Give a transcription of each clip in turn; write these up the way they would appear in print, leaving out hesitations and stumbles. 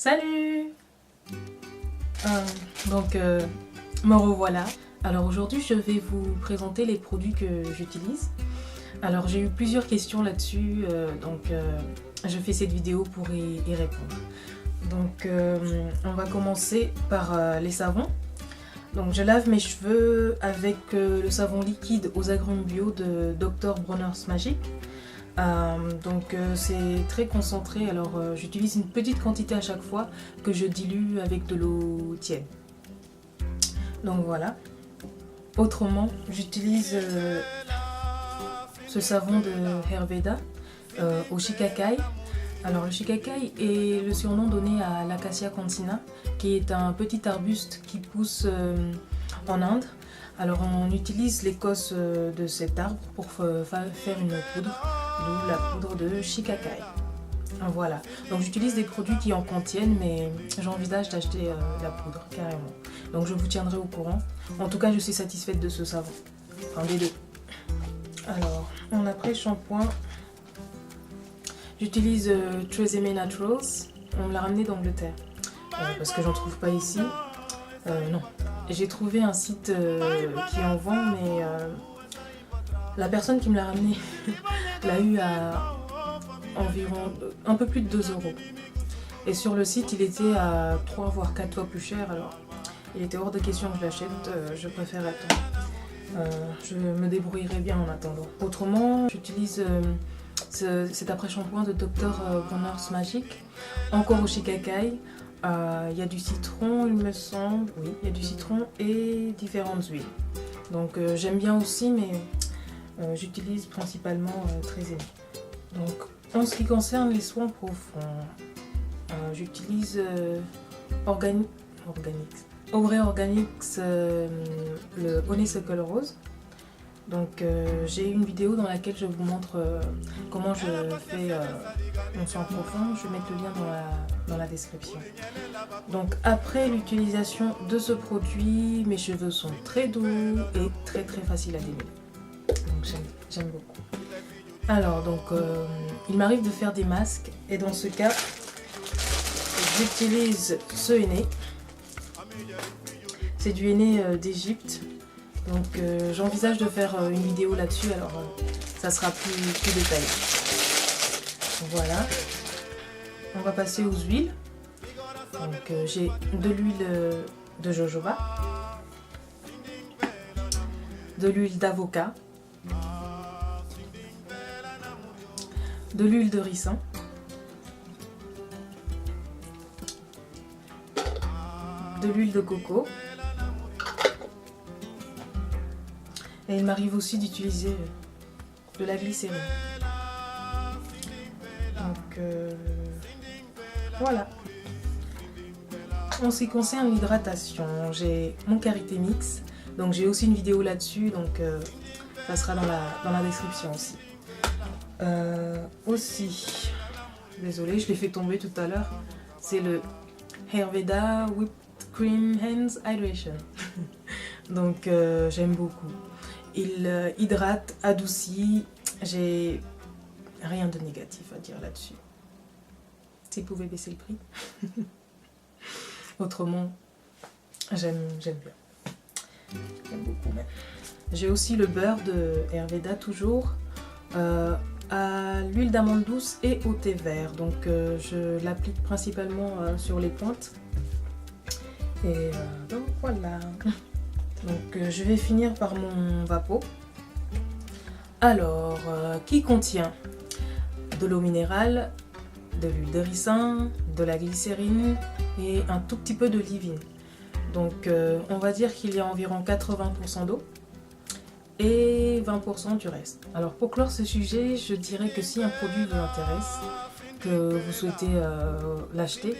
Salut. Me revoilà. Alors aujourd'hui je vais vous présenter les produits que j'utilise. Alors j'ai eu plusieurs questions là-dessus, je fais cette vidéo pour y répondre. On va commencer par les savons. Donc je lave mes cheveux avec le savon liquide aux agrumes bio de Dr Bronner's Magic. C'est très concentré, alors j'utilise une petite quantité à chaque fois que je dilue avec de l'eau tiède. Donc voilà. Autrement, j'utilise ce savon de Ayurveda au shikakai. Alors le shikakai est le surnom donné à l'Acacia cantina, qui est un petit arbuste qui pousse en Inde. Alors on utilise l'écorce de cet arbre pour faire une poudre, d'où la poudre de shikakai. Voilà, donc j'utilise des produits qui en contiennent, mais j'envisage d'acheter la poudre carrément. Donc je vous tiendrai au courant. En tout cas, je suis satisfaite de ce savon, enfin des deux. Alors, en après-shampoing, j'utilise Tresemme Naturals. On me l'a ramené d'Angleterre parce que j'en trouve pas ici. Non, j'ai trouvé un site qui en vend, mais la personne qui me l'a ramené l'a eu à environ un peu plus de 2 €. Et sur le site, il était à 3 voire 4 fois plus cher. Alors, il était hors de question que je l'achète. Je préfère attendre. Je me débrouillerai bien en attendant. Autrement, j'utilise cet après-shampoing de Dr Bronner's Magic, encore au shikakai. Il y a du citron, il me semble. Oui, il y a du citron et différentes huiles. Donc j'aime bien aussi, mais j'utilise principalement Tresemme. Donc en ce qui concerne les soins profonds, j'utilise Aubrey Organics, le Honeysuckle Rose. Donc j'ai une vidéo dans laquelle je vous montre comment je fais mon soin profond. Je vais mettre le lien dans la description. Donc après l'utilisation de ce produit, mes cheveux sont très doux et très faciles à démêler. Donc j'aime beaucoup. Alors il m'arrive de faire des masques, et dans ce cas j'utilise ce henné. C'est du henné d'Égypte. Donc j'envisage de faire une vidéo là-dessus, alors ça sera plus détaillé. Voilà. On va passer aux huiles. Donc j'ai de l'huile de jojoba, de l'huile d'avocat, de l'huile de ricin, de l'huile de coco. Et il m'arrive aussi d'utiliser de la glycérine. Donc voilà. En ce qui concerne l'hydratation, j'ai mon Karité Mix. Donc j'ai aussi une vidéo là-dessus, donc ça sera dans la description aussi. Désolée, je l'ai fait tomber tout à l'heure. C'est le Ayurveda Whipped Cream Hands Hydration. Donc j'aime beaucoup. Il hydrate, adoucit. J'ai rien de négatif à dire là-dessus. Si vous pouvez baisser le prix. Autrement, j'aime bien. J'aime beaucoup même. J'ai aussi le beurre de Ayurveda, toujours à l'huile d'amande douce et au thé vert. Donc je l'applique principalement sur les pointes. Et donc voilà. Donc je vais finir par mon vapeau. Alors, qui contient de l'eau minérale, de l'huile de ricin, de la glycérine et un tout petit peu de leave-in. Donc on va dire qu'il y a environ 80% d'eau et 20% du reste. Alors pour clore ce sujet, je dirais que si un produit vous intéresse, que vous souhaitez l'acheter,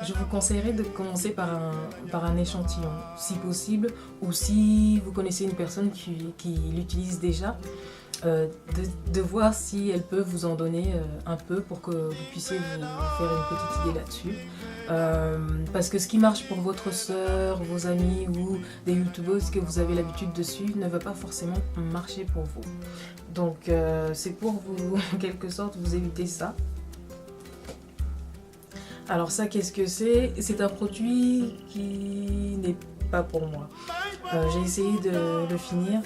je vous conseillerais de commencer par un échantillon, si possible, ou si vous connaissez une personne qui l'utilise déjà, de voir si elle peut vous en donner un peu pour que vous puissiez vous faire une petite idée là-dessus. Parce que ce qui marche pour votre soeur, vos amis ou des youtubeuses que vous avez l'habitude de suivre ne va pas forcément marcher pour vous. Donc c'est pour vous, en quelque sorte, vous éviter ça. Alors ça, qu'est-ce que c'est? C'est un produit qui n'est pas pour moi. J'ai essayé de le finir,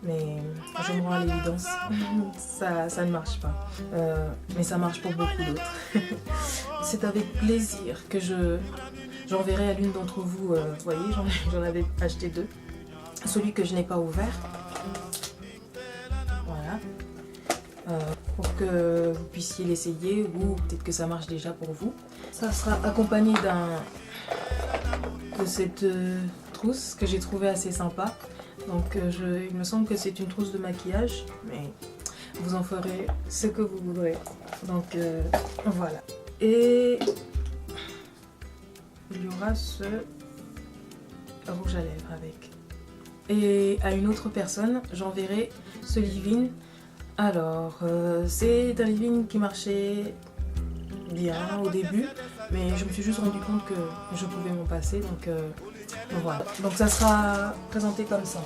mais je me rends à l'évidence, ça ne marche pas. Mais ça marche pour beaucoup d'autres. C'est avec plaisir que j'enverrai à l'une d'entre vous, vous voyez, j'en avais acheté 2. Celui que je n'ai pas ouvert. Voilà. Pour que vous puissiez l'essayer ou peut-être que ça marche déjà pour vous. Ça sera accompagné de cette trousse que j'ai trouvée assez sympa. Donc il me semble que c'est une trousse de maquillage, mais vous en ferez ce que vous voudrez. Donc voilà. Et il y aura ce rouge à lèvres avec. Et à une autre personne, j'enverrai ce leave-in. Alors, c'est un leave-in qui marchait bien au début, mais je me suis juste rendu compte que je pouvais m'en passer, donc voilà. Donc ça sera présenté comme ça.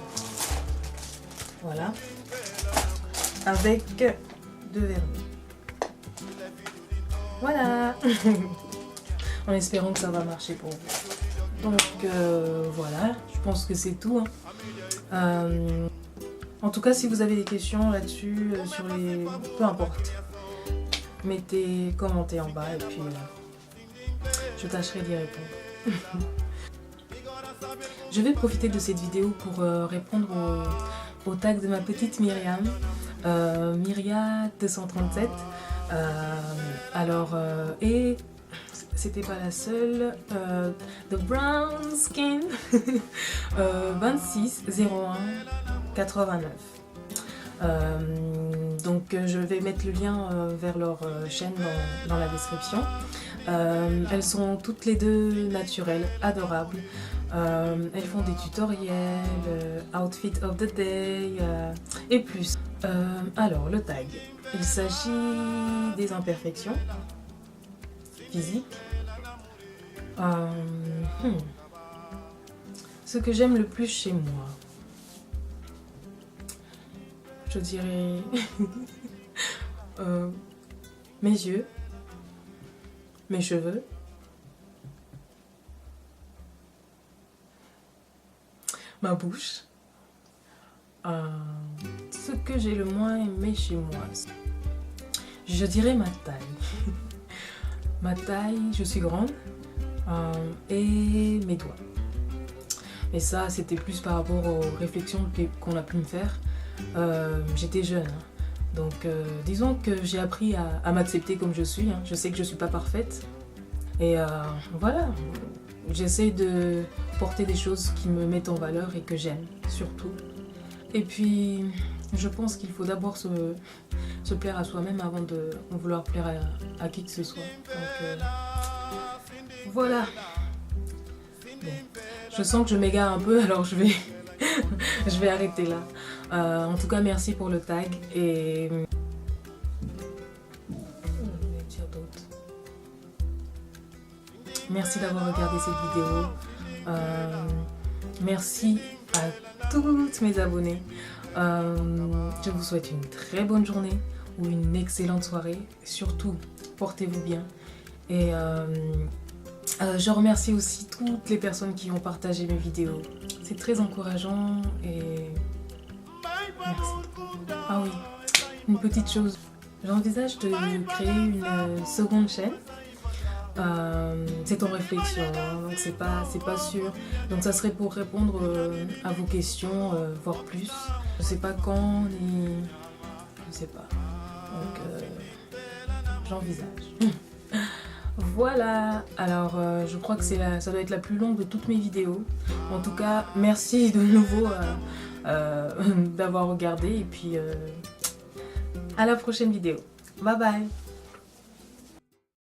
Voilà. Avec 2 vernis. Voilà. En espérant que ça va marcher pour vous. Donc voilà, je pense que c'est tout. En tout cas, si vous avez des questions là-dessus, sur les... peu importe, commentez en bas et puis je tâcherai d'y répondre. Je vais profiter de cette vidéo pour répondre au tag de ma petite Myriam, Myria237. Et c'était pas la seule, The Brown Skin 26 01 89. Donc je vais mettre le lien vers leur chaîne dans la description. Elles sont toutes les deux naturelles, adorables. Elles font des tutoriels, outfit of the day et plus. Alors le tag, il s'agit des imperfections physiques. Ce que j'aime le plus chez moi, je dirais mes yeux, mes cheveux, ma bouche. Ce que j'ai le moins aimé chez moi, je dirais ma taille. Ma taille, je suis grande, et mes doigts. Et ça, c'était plus par rapport aux réflexions qu'on a pu me faire. J'étais jeune, donc disons que j'ai appris à m'accepter comme je suis. Je sais que je suis pas parfaite, et voilà, j'essaie de porter des choses qui me mettent en valeur et que j'aime surtout. Et puis je pense qu'il faut d'abord se plaire à soi-même avant de vouloir plaire à qui que ce soit. Donc voilà. Bon. Je sens que je m'égare un peu, alors je vais arrêter là. En tout cas, merci pour le tag et... Merci d'avoir regardé cette vidéo. Merci à toutes mes abonnés. Je vous souhaite une très bonne journée ou une excellente soirée. Surtout, portez-vous bien. Et je remercie aussi toutes les personnes qui ont partagé mes vidéos. C'est très encourageant et merci. Ah oui, une petite chose. J'envisage de créer une seconde chaîne. C'est en réflexion, donc c'est pas sûr. Donc ça serait pour répondre à vos questions, voire plus. Je sais pas quand ni... Je sais pas. Donc j'envisage. Voilà, alors je crois que ça doit être la plus longue de toutes mes vidéos. En tout cas, merci de nouveau d'avoir regardé et puis à la prochaine vidéo. Bye bye.